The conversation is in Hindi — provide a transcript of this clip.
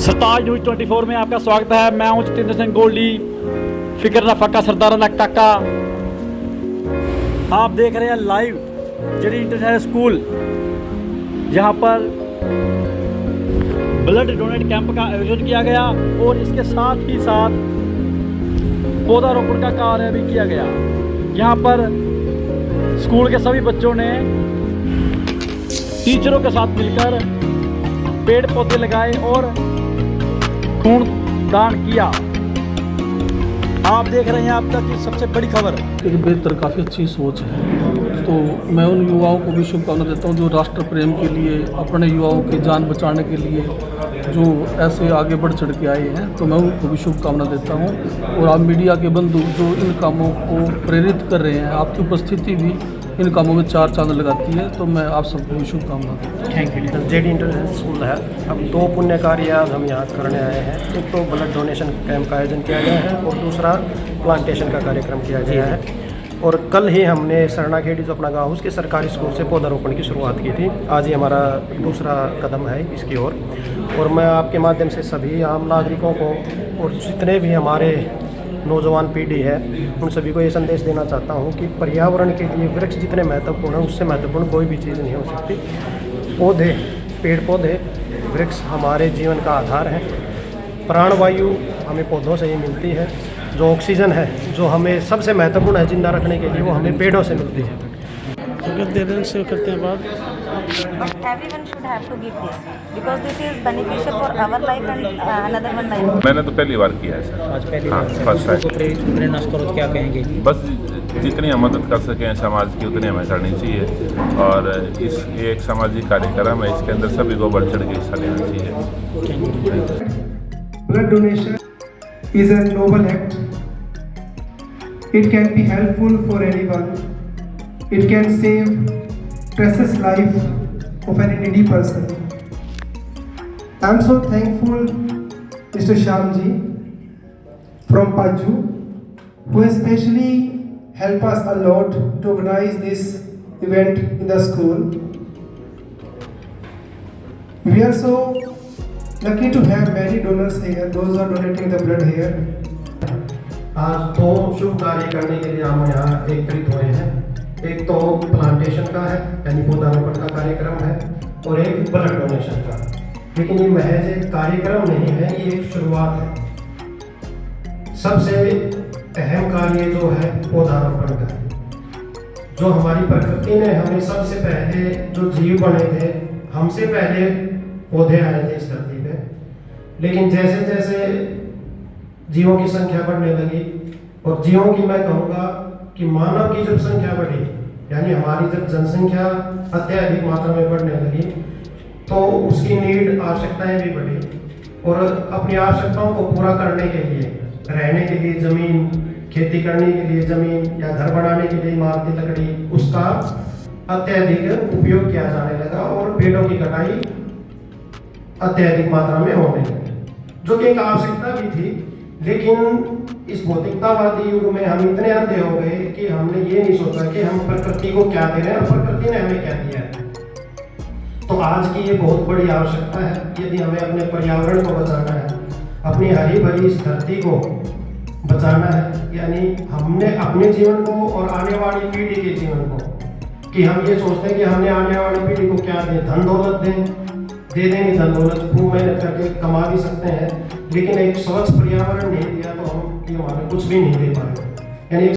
सरताज न्यूज 24 में आपका स्वागत है। मैं हूं जितेंद्र सिंह गोल्डी, फिक्र ना फाका सरदारा ना काका। आप देख रहे हैं लाइव जड़ी इंटरनेशनल स्कूल, जहां पर ब्लड डोनेट कैंप का आयोजन किया गया और इसके साथ ही साथ पौधारोपण का कार्य भी किया गया। यहाँ पर स्कूल के सभी बच्चों ने टीचरों के साथ मिलकर पेड़ पौधे लगाए और खून दान किया। आप देख रहे हैं अब तक की सबसे बड़ी खबर। एक बेहतर काफ़ी अच्छी सोच है, तो मैं उन युवाओं को भी शुभकामना देता हूं जो राष्ट्र प्रेम के लिए, अपने युवाओं की जान बचाने के लिए जो ऐसे आगे बढ़ चढ़ के आए हैं, तो मैं उनको भी शुभकामना देता हूं। और आप मीडिया के बंधु जो इन कामों को प्रेरित कर रहे हैं, आपकी उपस्थिति भी इन कामों में चार चांद लगाती है, तो मैं आप सबको भी शुभकामना देता हूँ। Thank you. JD international school है। अब दो पुण्य कार्य आज हम यहाँ करने आए हैं। एक तो ब्लड डोनेशन कैंप का आयोजन किया गया है और दूसरा प्लांटेशन का कार्यक्रम किया गया है। और कल ही हमने सरनाखेड़ी जो अपना गाँव उसके सरकारी स्कूल से पौधारोपण की शुरुआत की थी। आज ही हमारा दूसरा कदम है इसकी ओर। और मैं आपके माध्यम से सभी आम नागरिकों को और जितने भी हमारे नौजवान पीढ़ी है उन सभी को ये संदेश देना चाहता हूँ कि पर्यावरण के लिए वृक्ष जितने महत्वपूर्ण हैं उससे महत्वपूर्ण कोई भी चीज़ नहीं हो सकती। पौधे, पेड़ पौधे, वृक्ष हमारे जीवन का आधार है। प्राणवायु हमें पौधों से ही मिलती है। जो ऑक्सीजन है जो हमें सबसे महत्वपूर्ण है जिंदा रखने के लिए, वो हमें पेड़ों से मिलती है। से करते हैं बात। But everyone should have to give this because this is beneficial for our life and another one life. मैंने तो पहली बार किया है सर। आज पहली हाँ, बार फर्स्ट टाइम। प्रेरणा स्रोत क्या कहेंगे? बस जितनी हम मदद कर सकें समाज की उतनी हमें करनी चाहिए। और ये एक सामाजिक कार्यक्रम है, इसके अंदर सभी को बढ़ चढ़ के हिस्सा लेना चाहिए। Blood donation is a noble act. It can be helpful for anyone. It can save precious life of any needy person. I am so thankful Mr. Shyamji from Paju, who especially helped us a lot to organize this event in the school. We are so lucky to have many donors here, those who are donating the blood here. आज दो शुभ कार्य करने के लिए हम यहाँ एकत्रित हुए हैं। एक तो प्लांटेशन का है यानी पौधारोपण का कार्यक्रम है और एक ब्लड डोनेशन का। लेकिन ये महज एक कार्यक्रम नहीं है, ये एक शुरुआत है। सबसे अहम कार्य जो है पौधारोपण का है। जो हमारी प्रकृति ने हमें सबसे पहले जो जीव बने थे, हमसे पहले पौधे आए थे इस धरती पे। लेकिन जैसे जैसे जीवों की संख्या बढ़ने लगी, और जीवों की मैं कहूँगा कि मानव की जब संख्या बढ़ी यानी हमारी जब जनसंख्या अत्यधिक मात्रा में बढ़ने लगी, तो उसकी नीड आवश्यकताएं भी बढ़ी। और अपनी आवश्यकताओं को पूरा करने के लिए, रहने के लिए ज़मीन, खेती करने के लिए ज़मीन या घर बनाने के लिए इमारती लकड़ी, उसका अत्यधिक उपयोग किया जाने लगा और पेड़ों की कटाई अत्यधिक मात्रा में होने लगी, जो कि एक आवश्यकता भी थी। लेकिन इस भौतिकतावादी युग में हम इतने अंधे हो गए कि हमने ये नहीं सोचा कि हम प्रकृति को क्या दे रहे हैं और प्रकृति ने हमें क्या दिया है। तो आज की ये बहुत बड़ी आवश्यकता है, यदि हमें अपने पर्यावरण को बचाना है, अपनी हरी भरी इस धरती को बचाना है, यानी हमने अपने जीवन को और आने वाली पीढ़ी के जीवन को, कि हम ये सोचते हैं कि हमने आने वाली पीढ़ी को क्या दें, धन दौलत दें, दे देंगे धन दौलत, खूब मेहनत करके कमा भी सकते हैं, लेकिन एक स्वच्छ पर्यावरण नहीं दिया तो हम ये हमारे कुछ भी नहीं दे पाए। यानी